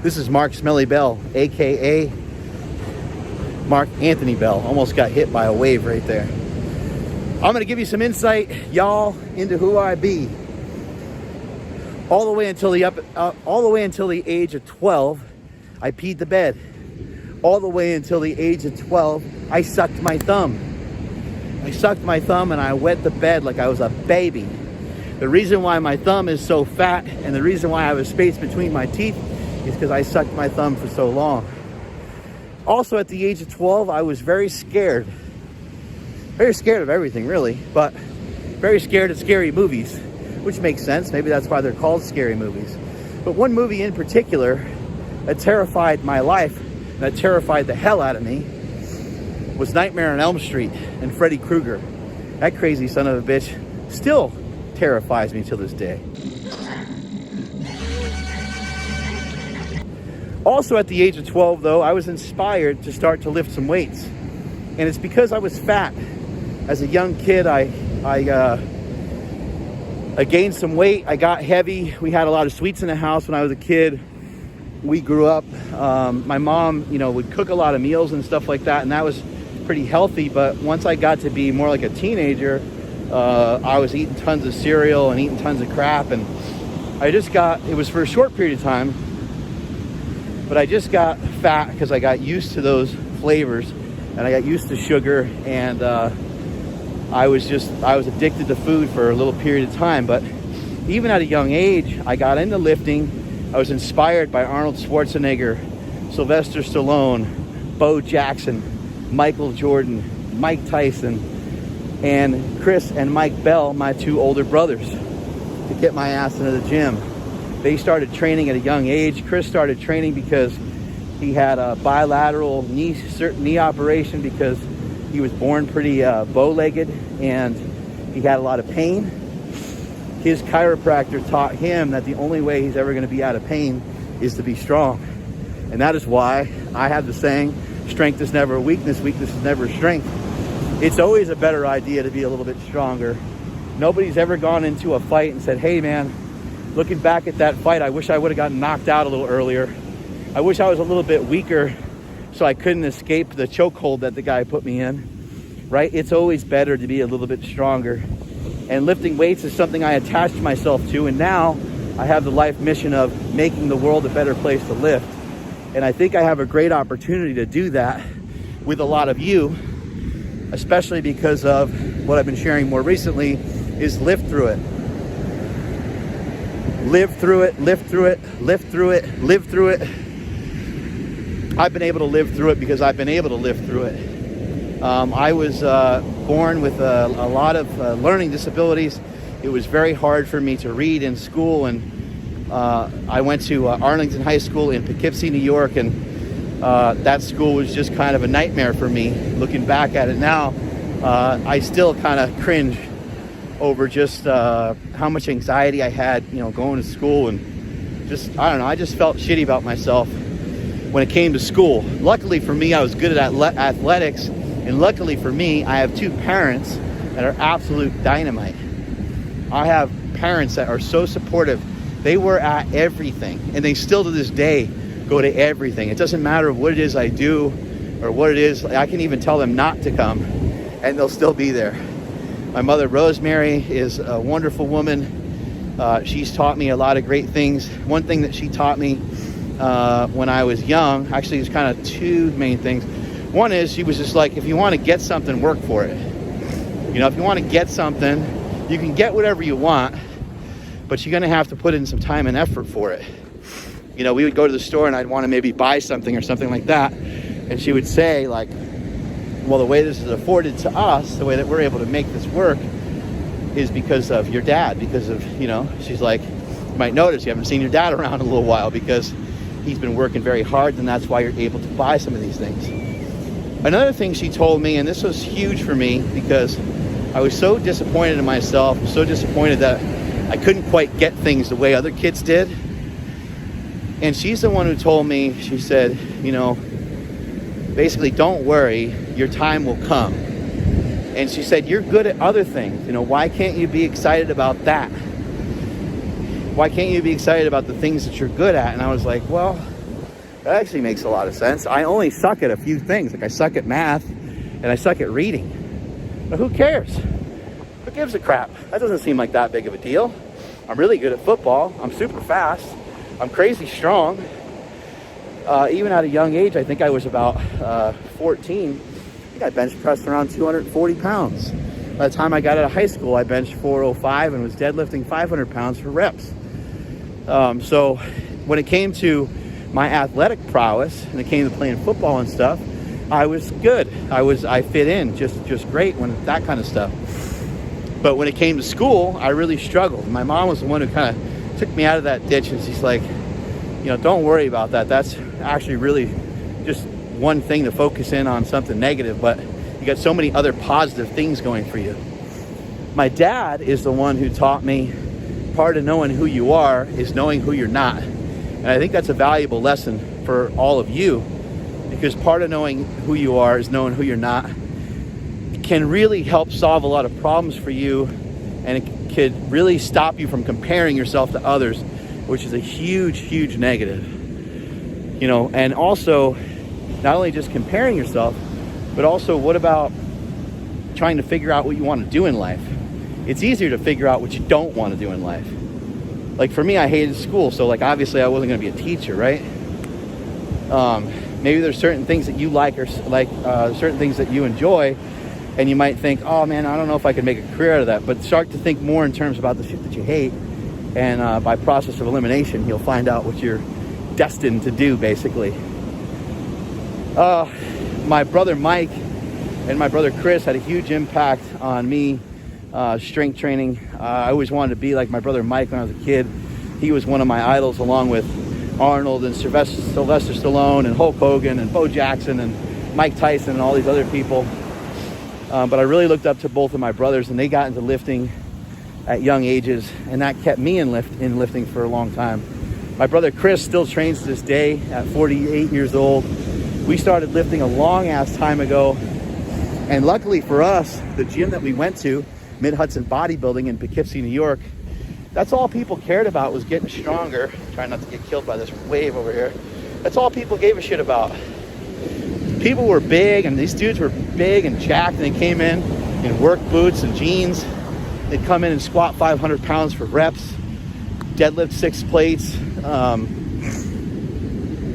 This is Mark Smelly Bell, aka Mark Anthony Bell. Almost got hit by a wave right there. I'm gonna give you some insight, y'all, into who I be. All the way until the age of 12, I peed the bed. All the way until the age of 12, I sucked my thumb. I sucked my thumb and I wet the bed like I was a baby. The reason why my thumb is so fat and the reason why I have a space between my teeth is because I sucked my thumb for so long. Also, at the age of 12, I was very scared. Very scared of everything, really, but very scared of scary movies, which makes sense. Maybe that's why they're called scary movies. But one movie in particular that terrified my life, that terrified the hell out of me, was Nightmare on Elm Street and Freddy Krueger. That crazy son of a bitch still terrifies me till this day. Also at the age of 12 though, I was inspired to start to lift some weights. And it's because I was fat. As a young kid, I gained some weight, I got heavy. We had a lot of sweets in the house when I was a kid. We grew up, my mom, would cook a lot of meals and stuff like that, and that was pretty healthy. But once I got to be more like a teenager, I was eating tons of cereal and eating tons of crap, and it was for a short period of time, but I just got fat because I got used to those flavors and I got used to sugar, and I was addicted to food for a little period of time. But even at a young age, I got into lifting. I was inspired by Arnold Schwarzenegger, Sylvester Stallone, Bo Jackson, Michael Jordan, Mike Tyson, and Chris and Mike Bell, my two older brothers, to get my ass into the gym. They started training at a young age. Chris started training because he had a bilateral knee operation because he was born pretty bow-legged and he had a lot of pain. His chiropractor taught him that the only way he's ever going to be out of pain is to be strong. And that is why I have the saying, strength is never a weakness, weakness is never a strength. It's always a better idea to be a little bit stronger. Nobody's ever gone into a fight and said, hey man, looking back at that fight, I wish I would have gotten knocked out a little earlier. I wish I was a little bit weaker so I couldn't escape the chokehold that the guy put me in, right? It's always better to be a little bit stronger. And lifting weights is something I attached myself to, and now I have the life mission of making the world a better place to live. And I think I have a great opportunity to do that with a lot of you, especially because of what I've been sharing more recently, is live through it. Live through it, live through it, live through it, live through it. I've been able to live through it because I've been able to live through it. I was born with a lot of learning disabilities. It was very hard for me to read in school, and I went to Arlington High School in Poughkeepsie, New York, and that school was just kind of a nightmare for me. Looking back at it now, I still kind of cringe over just how much anxiety I had, going to school, and I just felt shitty about myself when it came to school. Luckily for me, I was good at athletics, and luckily for me, I have two parents that are absolute dynamite. I have parents that are so supportive. They were at everything, and they still to this day go to everything. It doesn't matter what it is I do or what it is. I can even tell them not to come, and they'll still be there. My mother, Rosemary, is a wonderful woman. She's taught me a lot of great things. One thing that she taught me when I was young, actually there's kind of two main things. One is she was just like, if you want to get something, work for it. If you want to get something, you can get whatever you want, but you're going to have to put in some time and effort for it. We would go to the store and I'd want to maybe buy something or something like that. And she would say like, well, the way this is afforded to us, the way that we're able to make this work is because of your dad, because of, she's like, you might notice you haven't seen your dad around in a little while because he's been working very hard, and that's why you're able to buy some of these things. Another thing she told me, and this was huge for me because I was so disappointed in myself, so disappointed that I couldn't quite get things the way other kids did. And she's the one who told me, she said, basically, don't worry, your time will come. And she said, you're good at other things. Why can't you be excited about that? Why can't you be excited about the things that you're good at? And I was like, well, That actually makes a lot of sense. I only suck at a few things. Like I suck at math and I suck at reading. But who cares? Who gives a crap? That doesn't seem like that big of a deal. I'm really good at football. I'm super fast. I'm crazy strong. Even at a young age, I think I was about 14. I think I bench pressed around 240 pounds. By the time I got out of high school, I benched 405 and was deadlifting 500 pounds for reps. So when it came to my athletic prowess and it came to playing football and stuff, I was good. I fit in just great when that kind of stuff. But when it came to school, I really struggled. My mom was the one who kind of took me out of that ditch, and she's like, don't worry about that. That's actually really just one thing to focus in on, something negative, but you got so many other positive things going for you. My dad is the one who taught me part of knowing who you are is knowing who you're not. And I think that's a valuable lesson for all of you, because part of knowing who you are is knowing who you're not. It can really help solve a lot of problems for you, and it could really stop you from comparing yourself to others, which is a huge negative. And also not only just comparing yourself, but also what about trying to figure out what you want to do in life? It's easier to figure out what you don't want to do in life. Like for me, I hated school, so like obviously I wasn't going to be a teacher, right? Maybe there's certain things that you like, or certain things that you enjoy, and you might think, oh man, I don't know if I could make a career out of that. But start to think more in terms about the shit that you hate, and by process of elimination, you'll find out what you're destined to do, basically. My brother Mike and my brother Chris had a huge impact on me. Strength training. I always wanted to be like my brother Mike when I was a kid. He was one of my idols, along with Arnold and Sylvester Stallone and Hulk Hogan and Bo Jackson and Mike Tyson and all these other people. But I really looked up to both of my brothers, and they got into lifting at young ages, and that kept me in lifting for a long time. My brother Chris still trains to this day at 48 years old. We started lifting a long ass time ago, and luckily for us, the gym that we went to, Mid-Hudson Bodybuilding in Poughkeepsie, New York, that's all people cared about, was getting stronger. Trying not to get killed by this wave over here. That's all people gave a shit about. People were big, and these dudes were big and jacked, and they came in work boots and jeans. They'd come in and squat 500 pounds for reps, deadlift 6 plates.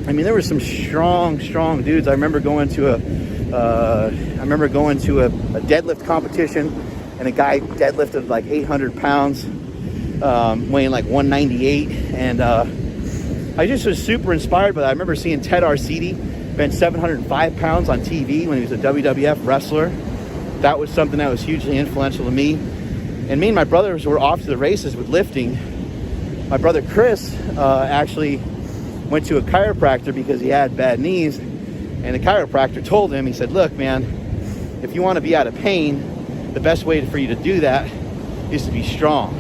There were some strong dudes. I remember going to a deadlift competition, and a guy deadlifted like 800 pounds, weighing like 198. And I just was super inspired by that. I remember seeing Ted Arcidi bench 705 pounds on TV when he was a WWF wrestler. That was something that was hugely influential to me. And me and my brothers were off to the races with lifting. My brother Chris actually went to a chiropractor because he had bad knees. And the chiropractor told him, he said, look, man, if you want to be out of pain, the best way for you to do that is to be strong.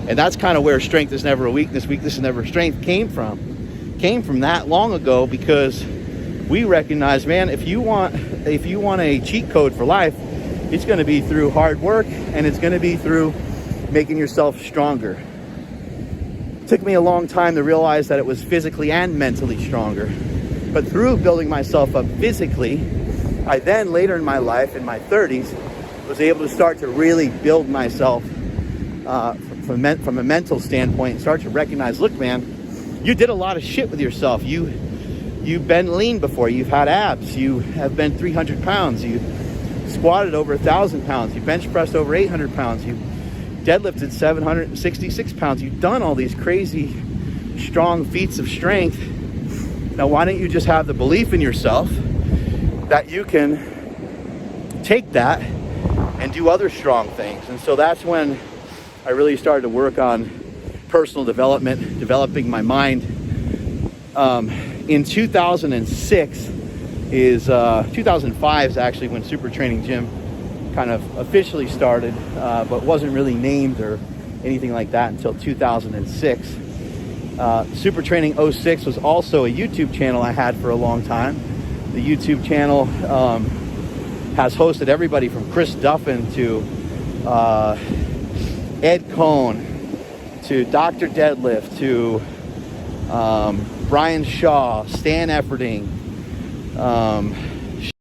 And that's kind of where strength is never a weakness, weakness is never strength came from that long ago, because we recognize, man, if you want a cheat code for life, it's going to be through hard work, and it's going to be through making yourself stronger. It took me a long time to realize that it was physically and mentally stronger. But through building myself up physically, I then later in my life, in my 30s, was able to start to really build myself from a mental standpoint, and start to recognize, look, man, you did a lot of shit with yourself. You've been lean before. You've had abs. You have been 300 pounds. You squatted over 1,000 pounds. You bench pressed over 800 pounds. You deadlifted 766 pounds. You've done all these crazy, strong feats of strength. Now, why don't you just have the belief in yourself that you can take that and do other strong things? And so that's when I really started to work on personal development, developing my mind. In 2005 is actually when SuperTraining Gym kind of officially started, but wasn't really named or anything like that until 2006. SuperTraining 06 was also a YouTube channel I had for a long time. The YouTube channel has hosted everybody from Chris Duffin to Ed Cohn to Dr. Deadlift to Brian Shaw, Stan Efferding,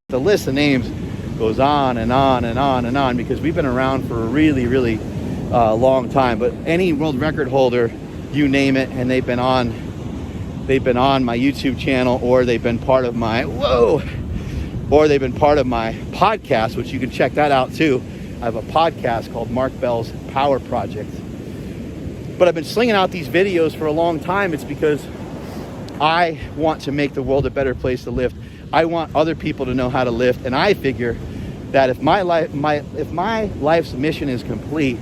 the list of names goes on and on and on and on, because we've been around for a really, really long time. But any world record holder, you name it, and they've been on my YouTube channel, or they've been part of my podcast, which you can check that out too. I have a podcast called Mark Bell's Power Project. But I've been slinging out these videos for a long time. It's because I want to make the world a better place to lift. I want other people to know how to lift, and I figure that if my life's mission is complete,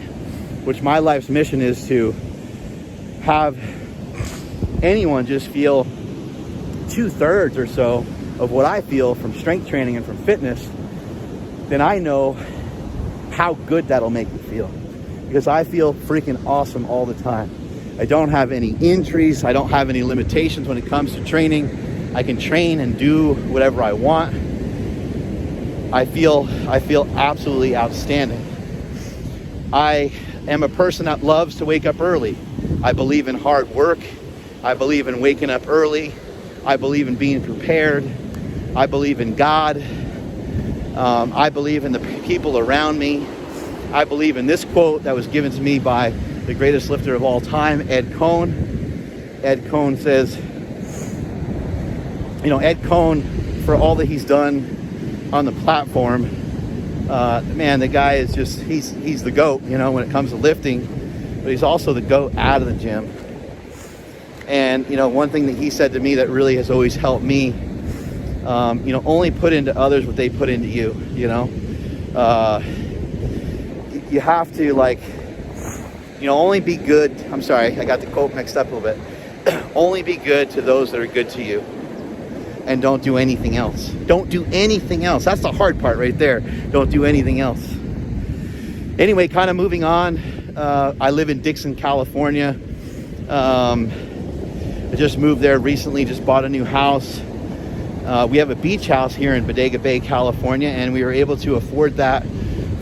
which my life's mission is to have anyone just feel 2/3 or so of what I feel from strength training and from fitness, then I know how good that'll make me feel, because I feel freaking awesome all the time. I don't have any injuries. I don't have any limitations when it comes to training. I can train and do whatever I want. I feel absolutely outstanding. I am a person that loves to wake up early. I believe in hard work. I believe in waking up early. I believe in being prepared. I believe in God. I believe in the people around me. I believe in this quote that was given to me by the greatest lifter of all time, Ed Cohn. Ed Cohn says, Ed Cohn, for all that he's done on the platform, man, the guy is just, he's the GOAT, when it comes to lifting, but he's also the GOAT out of the gym. And, one thing that he said to me that really has always helped me, only put into others what they put into you, you have to, only be good. I'm sorry, I got the quote mixed up a little bit. Only be good to those that are good to you, and don't do anything else. Don't do anything else. That's the hard part right there. Don't do anything else. Anyway, kind of moving on. I live in Dixon, California. I just moved there recently, just bought a new house. We have a beach house here in Bodega Bay, California, and we were able to afford that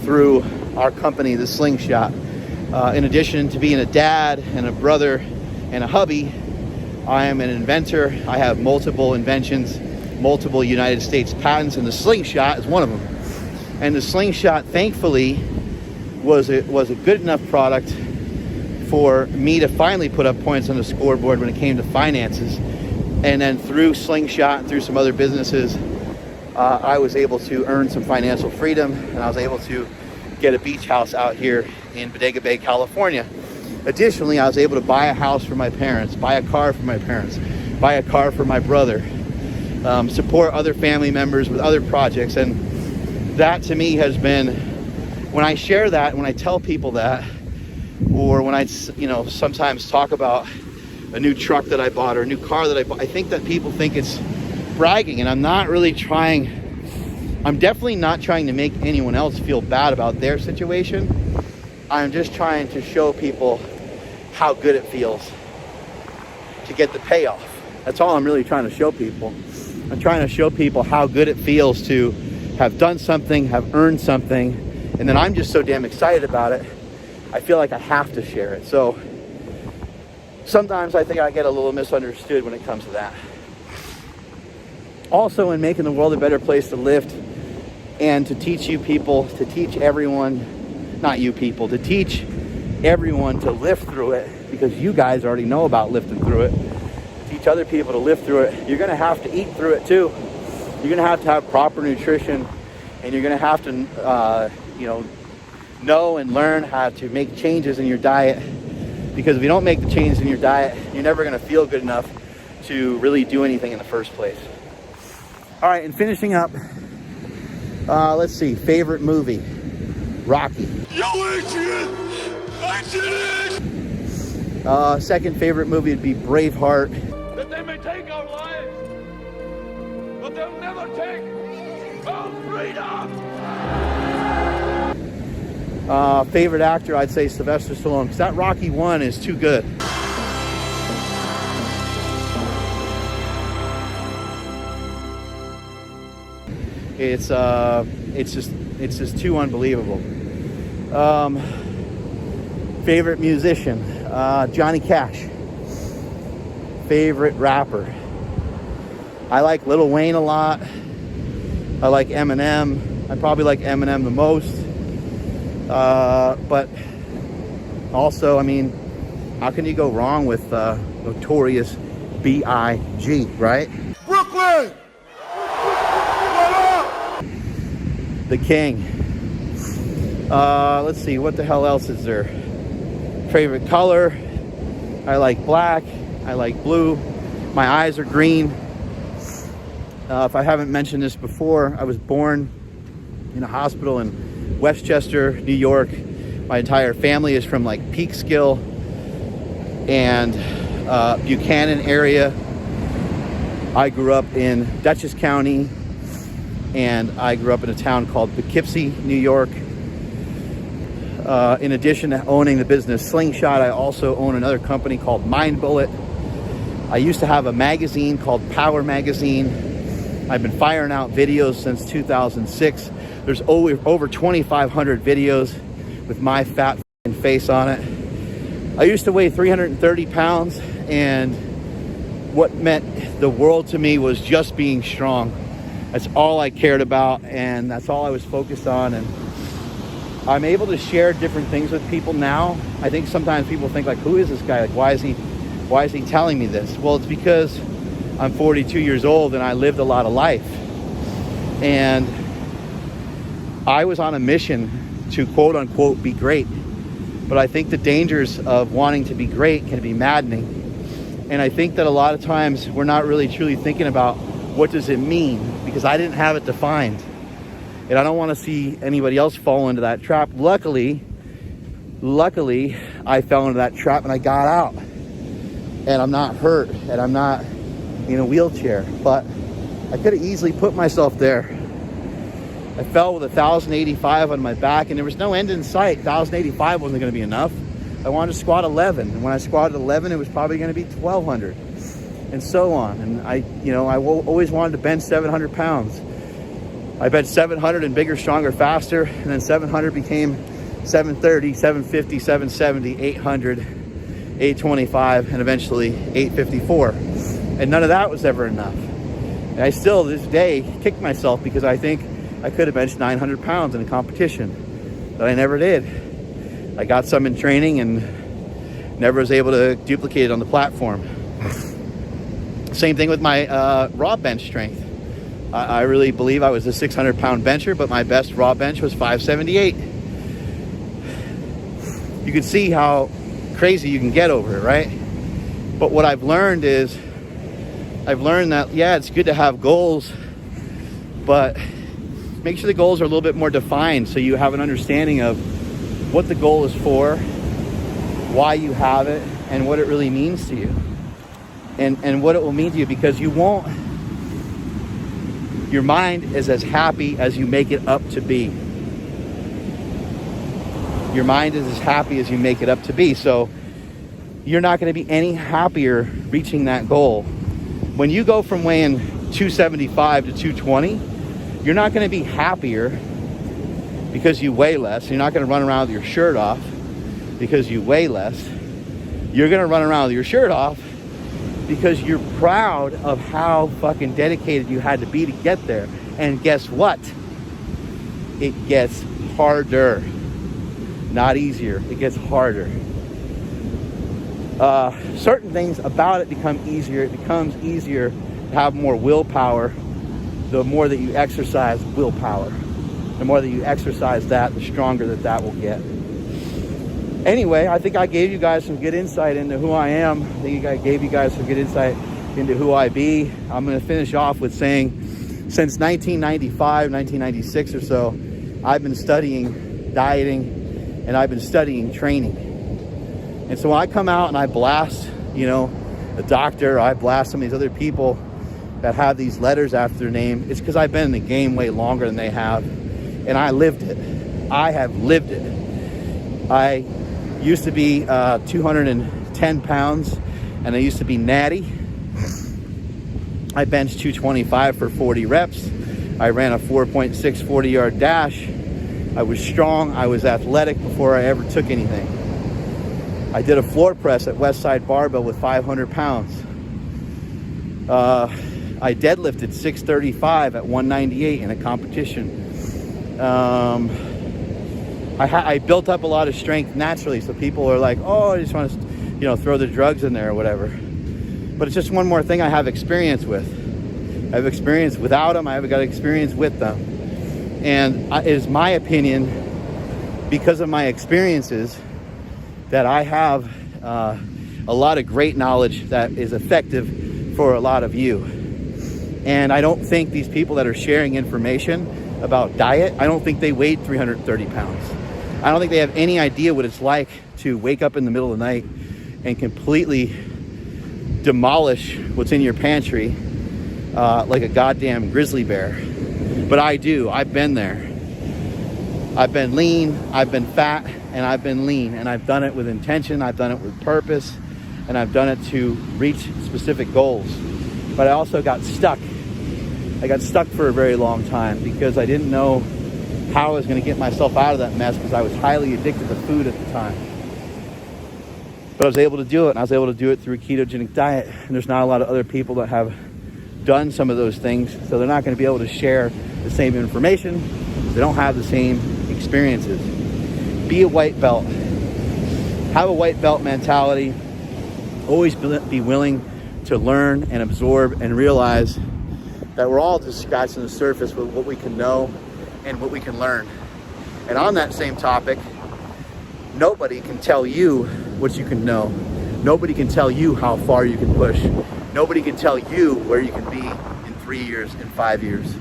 through our company, the Slingshot. In addition to being a dad and a brother and a hubby, I am an inventor. I have multiple inventions, multiple United States patents, and the Slingshot is one of them. And the Slingshot, thankfully, was a good enough product for me to finally put up points on the scoreboard when it came to finances. And then through Slingshot and through some other businesses, I was able to earn some financial freedom, and I was able to get a beach house out here in Bodega Bay, California. Additionally, I was able to buy a house for my parents, buy a car for my parents, buy a car for my brother, support other family members with other projects. And that to me has been, when I share that, when I tell people that, or when I, sometimes talk about a new truck that I bought or a new car that I bought, I think that people think it's bragging, and I'm definitely not trying to make anyone else feel bad about their situation. I'm just trying to show people how good it feels to get the payoff. That's all I'm really trying to show people. I'm trying to show people how good it feels to have done something, have earned something, and then I'm just so damn excited about it, I feel like I have to share it. So sometimes I think I get a little misunderstood when it comes to that. Also, in making the world a better place to lift, and to teach you people, to teach everyone, not you people, to teach everyone to lift through it, because you guys already know about lifting through it. Teach other people to lift through it. You're going to have to eat through it too. You're going to have proper nutrition, and you're going to have to, know and learn how to make changes in your diet, because if you don't make the changes in your diet, you're never going to feel good enough to really do anything in the first place. All right, and finishing up, let's see, favorite movie, Rocky. Second favorite movie would be Braveheart. That they may take our lives, but they'll never take our freedom. Favorite actor, I'd say Sylvester Stallone, because that Rocky 1 is too good. It's just too unbelievable. Favorite musician, Johnny Cash. favorite rapper. I like Lil Wayne a lot. I like Eminem. I probably like Eminem the most. But also, I mean, how can you go wrong with Notorious B.I.G., right? Brooklyn! What up? The king. Let's see, what the hell else is there? Favorite color? I like black. I like blue. My eyes are green. If I haven't mentioned this before, I was born in a hospital in Westchester, New York. My entire family is from like Peekskill and Buchanan area. I grew up in Dutchess County, and I grew up in a town called Poughkeepsie, New York. In addition to owning the business Slingshot, I also own another company called Mind Bullet. I used to have a magazine called Power Magazine. I've been firing out videos since 2006. There's over 2,500 videos with my fat face on it. I used to weigh 330 pounds, and what meant the world to me was just being strong. That's all I cared about, and that's all I was focused on. And I'm able to share different things with people now. I think sometimes people think like, who is this guy? Like, why is he telling me this? Well, it's because I'm 42 years old and I lived a lot of life. And I was on a mission to quote unquote be great. But I think the dangers of wanting to be great can be maddening. And I think that a lot of times we're not really truly thinking about what does it mean, because I didn't have it defined. And I don't want to see anybody else fall into that trap. Luckily, I fell into that trap and I got out. And I'm not hurt, and I'm not in a wheelchair. But I could have easily put myself there. I fell with 1,085 on my back, and there was no end in sight. 1,085 wasn't going to be enough. I wanted to squat 11, and when I squatted 11, it was probably going to be 1,200, and so on. And I always wanted to bench 700 pounds. I benched 700 and bigger, stronger, faster, and then 700 became 730, 750, 770, 800, 825, and eventually 854. And none of that was ever enough. And I still, this day, kick myself because I think I could have benched 900 pounds in a competition, but I never did. I got some in training and never was able to duplicate it on the platform. Same thing with my raw bench strength. I really believe I was a 600-pound bencher, but my best raw bench was 578. You can see how crazy you can get over it, right? But what I've learned is, that, yeah, it's good to have goals, but make sure the goals are a little bit more defined so you have an understanding of what the goal is for, why you have it, and what it really means to you. And what it will mean to you, because your mind is as happy as you make it up to be. Your mind is as happy as you make it up to be. So you're not going to be any happier reaching that goal. When you go from weighing 275 to 220, you're not going to be happier because you weigh less. You're not going to run around with your shirt off because you weigh less. You're going to run around with your shirt off because you're proud of how fucking dedicated you had to be to get there. And guess what? It gets harder. Not easier. It gets harder. Certain things about it become easier. It becomes easier to have more willpower the more that you exercise willpower. The more that you exercise that, the stronger that will get. Anyway, I think I gave you guys some good insight into who I am. I think I gave you guys some good insight into who I be. I'm going to finish off with saying, since 1995, 1996 or so, I've been studying dieting and I've been studying training. And so when I come out and I blast, the doctor, I blast some of these other people that have these letters after their name, it's because I've been in the game way longer than they have. And I lived it. I have lived it. I used to be 210 pounds, and I used to be natty. I benched 225 for 40 reps. I ran a 4.6 40-yard dash. I was strong. I was athletic before I ever took anything. I did a floor press at Westside Barbell with 500 pounds. I deadlifted 635 at 198 in a competition. I built up a lot of strength naturally, so people are like, oh, I just want to, you know, throw the drugs in there or whatever. But it's just one more thing I have experience with. I have experience without them. I have got experience with them. And it is my opinion, because of my experiences, that I have a lot of great knowledge that is effective for a lot of you. And I don't think these people that are sharing information about diet, I don't think they weighed 330 pounds. I don't think they have any idea what it's like to wake up in the middle of the night and completely demolish what's in your pantry like a goddamn grizzly bear. But I do. I've been there. I've been lean, I've been fat, and I've been lean. And I've done it with intention, I've done it with purpose, and I've done it to reach specific goals. But I also got stuck. I got stuck for a very long time because I didn't know how I was going to get myself out of that mess, because I was highly addicted to food at the time. But I was able to do it, and I was able to do it through a ketogenic diet. And there's not a lot of other people that have done some of those things, so they're not going to be able to share the same information. They don't have the same experiences. Be a white belt. Have a white belt mentality. Always be willing to learn and absorb and realize that we're all just scratching the surface with what we can know and what we can learn. And on that same topic, nobody can tell you what you can know. Nobody can tell you how far you can push. Nobody can tell you where you can be in 3 years, in 5 years.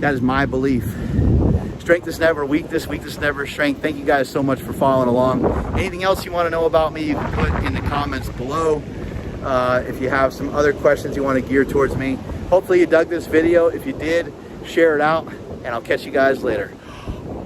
That is my belief. Strength is never weakness, weakness is never strength. Thank you guys so much for following along. Anything else you want to know about me, you can put in the comments below. If you have some other questions you want to gear towards me. Hopefully you dug this video. If you did, share it out, and I'll catch you guys later.